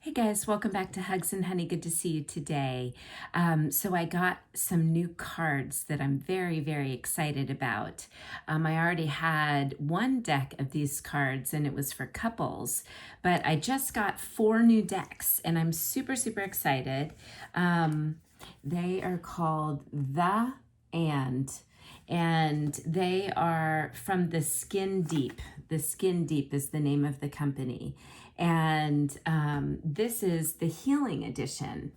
Hey guys, welcome back to Hugs and Honey. Good to see you today. So I got some new cards that I'm very excited about. I already had one deck of these cards and it was for couples, but I just got 4 new decks and I'm super excited. They are called and they are from the Skin Deep. The Skin Deep is the name of the company. And this is the Healing Edition.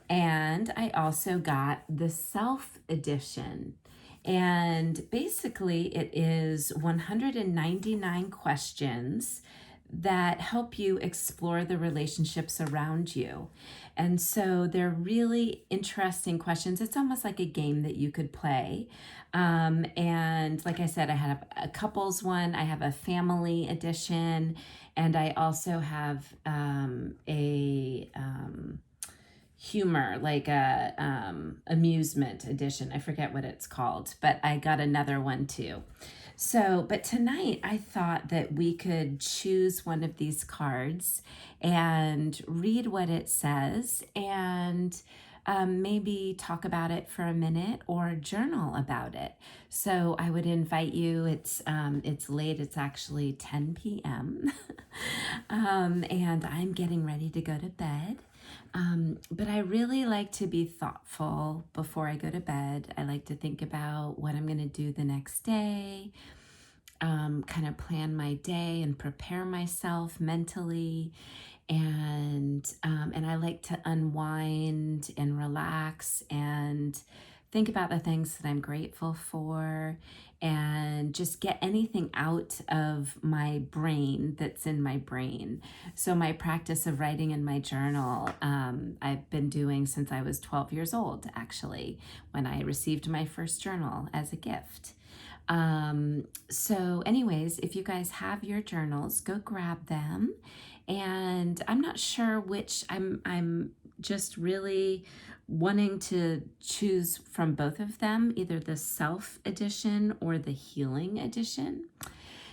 And I also got the Self Edition. And basically, it is 199 questions that help you explore the relationships around you. And so they're really interesting questions. It's almost like a game that you could play. And like I said, I have a couples one, I have a family edition, and I also have a humor, like a amusement edition. I forget what it's called, but I got another one too. So, but tonight I thought that we could choose one of these cards and read what it says and maybe talk about it for a minute or journal about it. So I would invite you. It's late. It's actually 10 p.m. And I'm getting ready to go to bed. But I really like to be thoughtful before I go to bed. I like to think about what I'm going to do the next day, kind of plan my day and prepare myself mentally. And I like to unwind and relax and think about the things that I'm grateful for and just get anything out of my brain that's in my brain. So my practice of writing in my journal, I've been doing since I was 12 years old, actually, when I received my first journal as a gift. So anyways, if you guys have your journals, go grab them. And I'm not sure which I'm just really wanting to choose from both of them, either the Self Edition or the Healing Edition.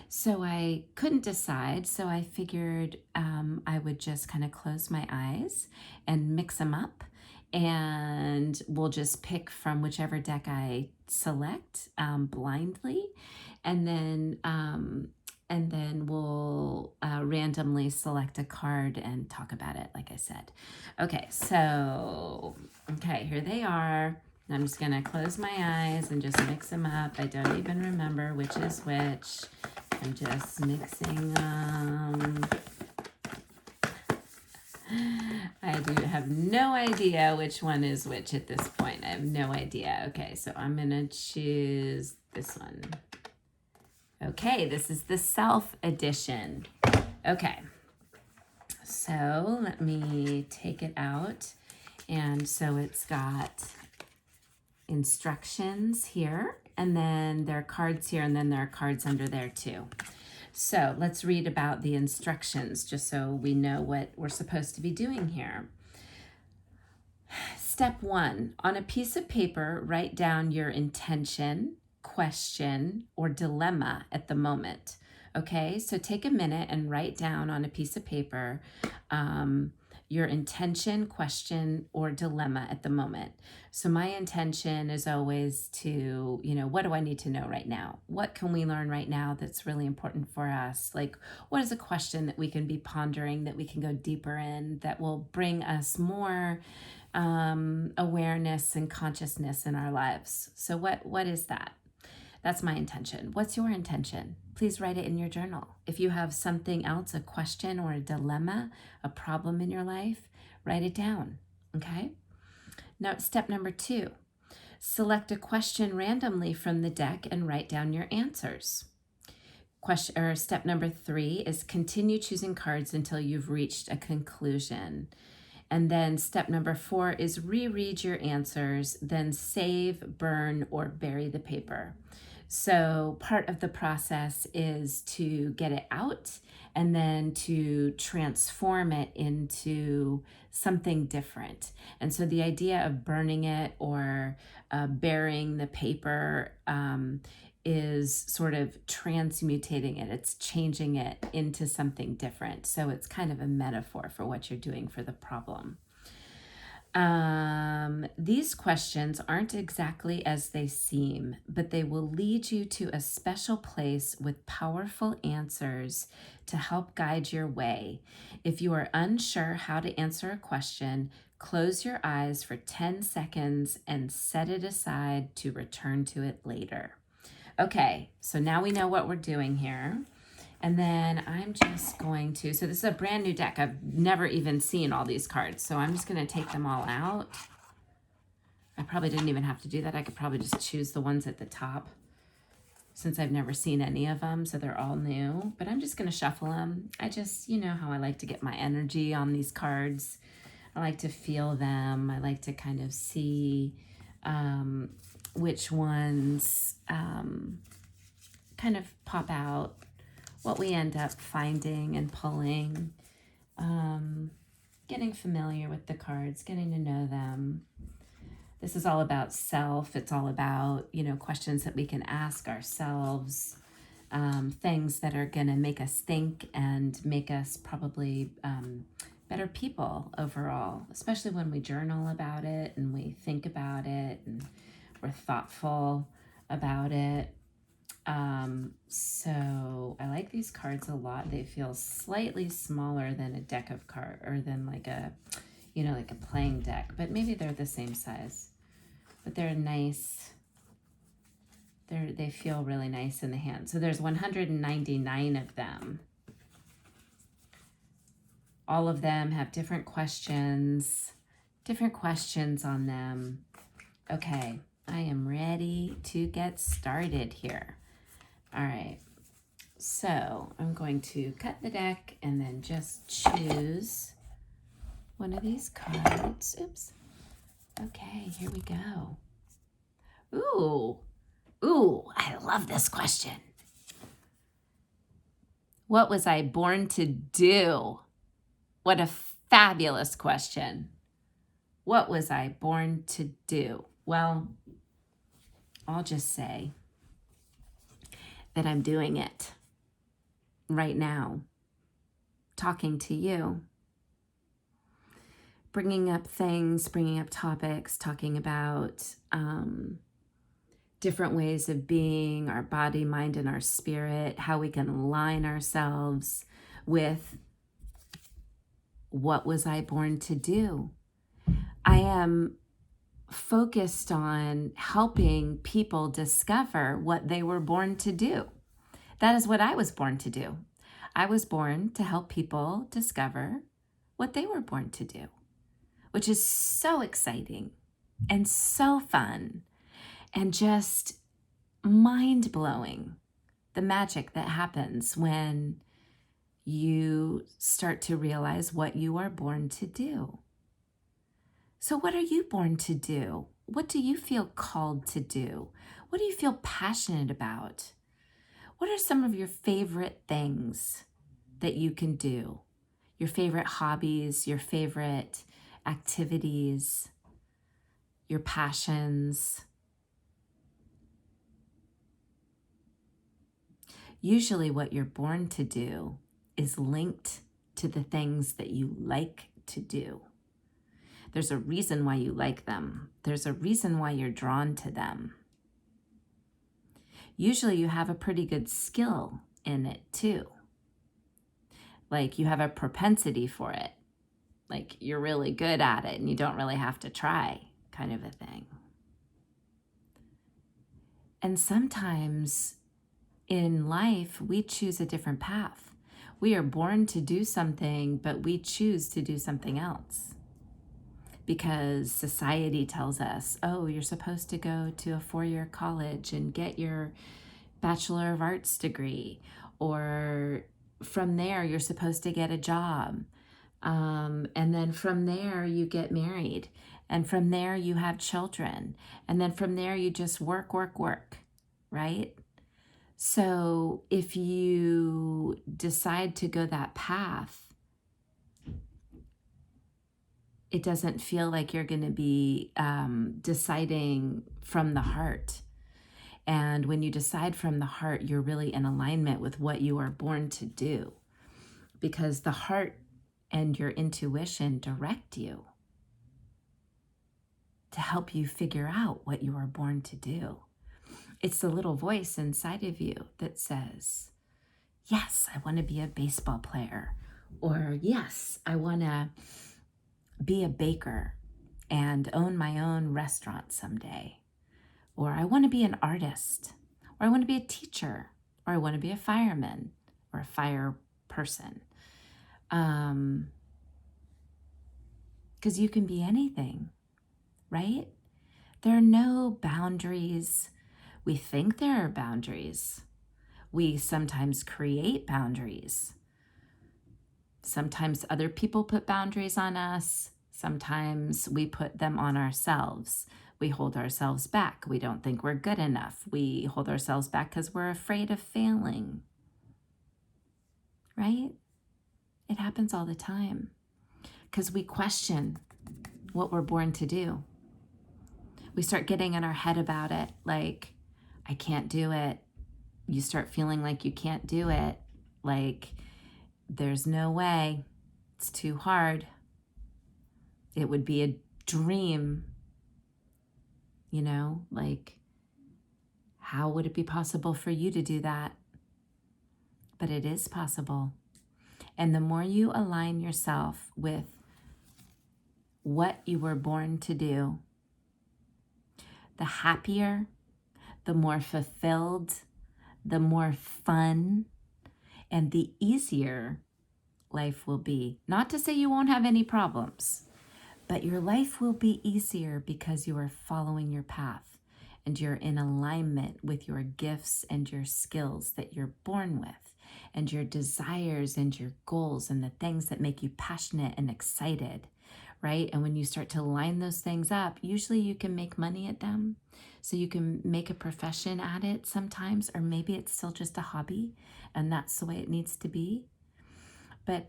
So I couldn't decide, so I figured I would just kind of close my eyes and mix them up, and we'll just pick from whichever deck I select blindly, and then we'll randomly select a card and talk about it, like I said. Okay, here they are. I'm just going to close my eyes and just mix them up. I don't even remember which is which. I'm just mixing them. I do have no idea which one is which at this point. I have no idea. Okay, so I'm going to choose this one. Okay, this is the Self Edition. Okay, so let me take it out. And so it's got instructions here, and then there are cards here, and then there are cards under there too. So let's read about the instructions just so we know what we're supposed to be doing here. Step 1, on a piece of paper, write down your intention, question, or dilemma at the moment. Okay, so take a minute and write down on a piece of paper your intention, question, or dilemma at the moment. So my intention is always to, what do I need to know right now? What can we learn right now that's really important for us? Like, what is a question that we can be pondering, that we can go deeper in, that will bring us more awareness and consciousness in our lives? So what is that? That's my intention. What's your intention? Please write it in your journal. If you have something else, a question or a dilemma, a problem in your life, write it down, okay? Now, step number 2, select a question randomly from the deck and write down your answers. Step number 3 is continue choosing cards until you've reached a conclusion. And then step number 4 is reread your answers, then save, burn, or bury the paper. So part of the process is to get it out and then to transform it into something different. And so the idea of burning it or burying the paper is sort of transmutating it. It's changing it into something different. So it's kind of a metaphor for what you're doing for the problem. These questions aren't exactly as they seem, but they will lead you to a special place with powerful answers to help guide your way. If you are unsure how to answer a question, close your eyes for 10 seconds and set it aside to return to it later. Okay, so now we know what we're doing here. And then I'm just going to, so this is a brand new deck. I've never even seen all these cards. So I'm just going to take them all out. I probably didn't even have to do that. I could probably just choose the ones at the top since I've never seen any of them. So they're all new, but I'm just going to shuffle them. I just, you know how I like to get my energy on these cards. I like to feel them. I like to kind of see which ones kind of pop out, what we end up finding and pulling, getting familiar with the cards, getting to know them. This is all about self. It's all about, you know, questions that we can ask ourselves, things that are going to make us think and make us probably better people overall, especially when we journal about it and we think about it and we're thoughtful about it. So I like these cards a lot. They feel slightly smaller than a deck of cards, or than like a, you know, like a playing deck, but maybe they're the same size, but they're nice. They feel really nice in the hand. So there's 199 of them. All of them have different questions on them. Okay, I am ready to get started here. All right, so I'm going to cut the deck and then just choose one of these cards. Oops. Okay, here we go. Ooh, I love this question. What was I born to do? What a fabulous question. What was I born to do? Well, I'll just say that I'm doing it right now, talking to you, bringing up things, bringing up topics, talking about different ways of being, our body, mind, and our spirit, how we can align ourselves with what was I born to do. I am focused on helping people discover what they were born to do. That is what I was born to do. I was born to help people discover what they were born to do, which is so exciting and so fun and just mind-blowing, the magic that happens when you start to realize what you are born to do. So what are you born to do? What do you feel called to do? What do you feel passionate about? What are some of your favorite things that you can do? Your favorite hobbies, your favorite activities, your passions? Usually what you're born to do is linked to the things that you like to do. There's a reason why you like them. There's a reason why you're drawn to them. Usually you have a pretty good skill in it too. Like you have a propensity for it. Like you're really good at it and you don't really have to try, kind of a thing. And sometimes in life, we choose a different path. We are born to do something, but we choose to do something else. Because society tells us, oh, you're supposed to go to a 4-year college and get your Bachelor of Arts degree. Or from there, you're supposed to get a job. And then from there, you get married. And from there, you have children. And then from there, you just work, right? So if you decide to go that path, it doesn't feel like you're going to be deciding from the heart. And when you decide from the heart, you're really in alignment with what you are born to do, because the heart and your intuition direct you to help you figure out what you are born to do. It's the little voice inside of you that says, yes, I want to be a baseball player, or yes, I want to be a baker and own my own restaurant someday, or I want to be an artist, or I want to be a teacher, or I want to be a fireman or a fire person. Because you can be anything, right? There are no boundaries. We think there are boundaries. We sometimes create boundaries. Sometimes other people put boundaries on us. Sometimes we put them on ourselves. We hold ourselves back. We don't think we're good enough. We hold ourselves back because we're afraid of failing, right? It happens all the time because we question what we're born to do. We start getting in our head about it, like, I can't do it. You start feeling like you can't do it, like, there's no way, it's too hard. It would be a dream, like, how would it be possible for you to do that? But it is possible. And the more you align yourself with what you were born to do, the happier, the more fulfilled, the more fun, and the easier life will be. Not to say you won't have any problems, but your life will be easier because you are following your path and you're in alignment with your gifts and your skills that you're born with, and your desires and your goals and the things that make you passionate and excited, right? And when you start to line those things up, usually you can make money at them. So you can make a profession at it sometimes, or maybe it's still just a hobby and that's the way it needs to be. But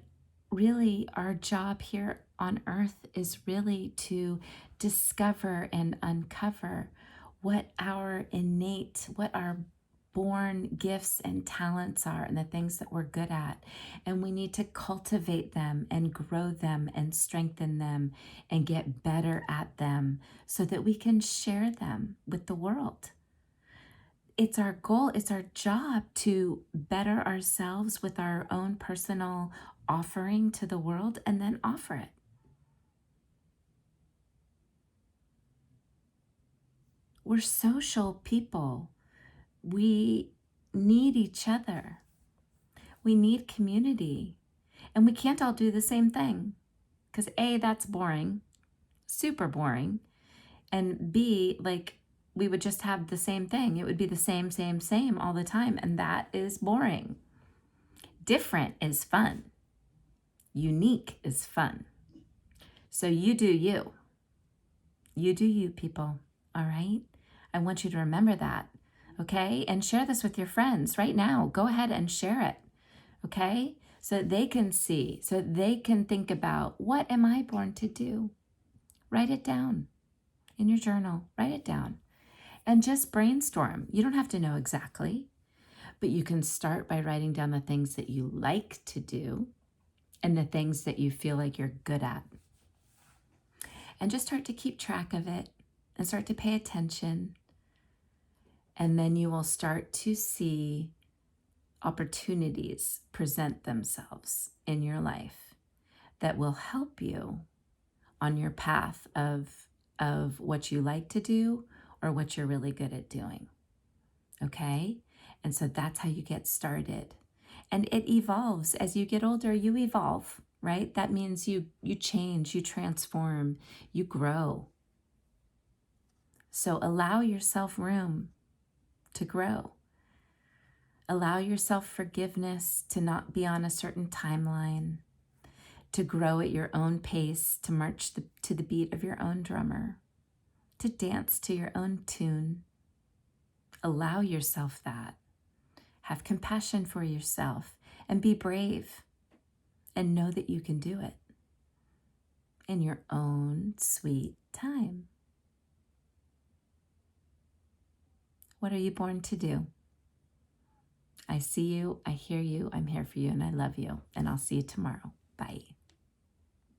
really, our job here on earth is really to discover and uncover what our born gifts and talents are, and the things that we're good at. And we need to cultivate them and grow them and strengthen them and get better at them so that we can share them with the world. It's our goal, it's our job to better ourselves with our own personal offering to the world and then offer it. We're social people. We need each other. We need community. And we can't all do the same thing because A, that's boring, super boring. And B, like, we would just have the same thing. It would be the same all the time. And that is boring. Different is fun. Unique is fun. So you do you. You do you, people. All right? I want you to remember that. Okay? And share this with your friends right now. Go ahead and share it. Okay? So that they can see, so that they can think about, what am I born to do? Write it down in your journal. Write it down. And just brainstorm. You don't have to know exactly, but you can start by writing down the things that you like to do and the things that you feel like you're good at. And just start to keep track of it and start to pay attention. And then you will start to see opportunities present themselves in your life that will help you on your path of what you like to do or what you're really good at doing. Okay? And so that's how you get started. And it evolves. As you get older, you evolve, right? That means you change, you transform, you grow. So allow yourself room to grow. Allow yourself forgiveness to not be on a certain timeline, to grow at your own pace, to march to the beat of your own drummer, to dance to your own tune. Allow yourself that. Have compassion for yourself and be brave and know that you can do it in your own sweet time. What are you born to do? I see you, I hear you, I'm here for you, and I love you. And I'll see you tomorrow. Bye.